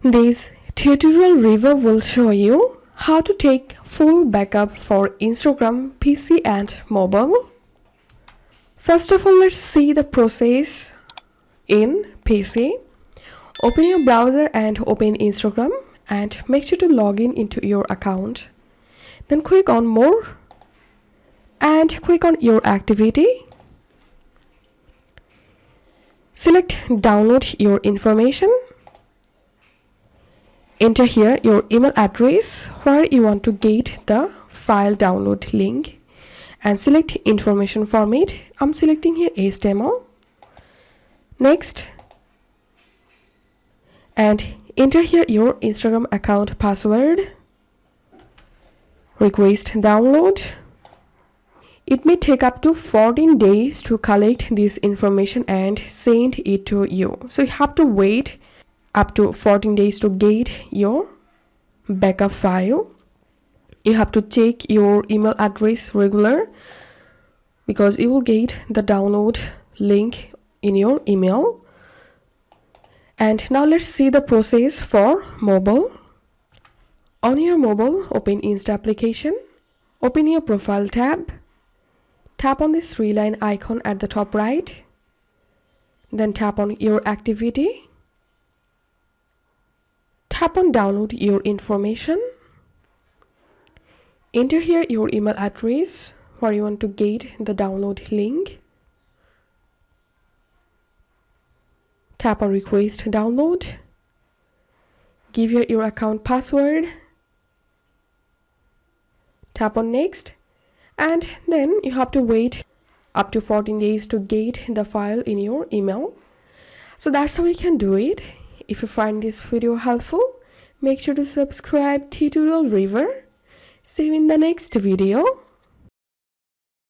This tutorial review will show you how to take full backup for Instagram PC and mobile. First of all, let's see the process in PC. Open your browser and open Instagram and make sure to log in into your account. Then click on More and click on Your Activity. Select Download Your Information. Enter here your email address where you want to get the file download link and select information format. I'm selecting here HTML. Next, and enter here your Instagram account password. Request download. It may take up to 14 days to collect this information and send it to you. So you have to wait up to 14 days to get your backup file. You have to check your email address regular because you will get the download link in your email. And now let's see the process for mobile. On your mobile, open Insta application. Open your profile tab. Tap on this three-line icon at the top right. Then tap on your activity. Tap on download your information. Enter here your email address where you want to get the download link. Tap on request download. Give your account password. Tap on next. And then you have to wait up to 14 days to get the file in your email. So that's how you can do it. If you find this video helpful, make sure to subscribe Tutorial River. See you in the next video.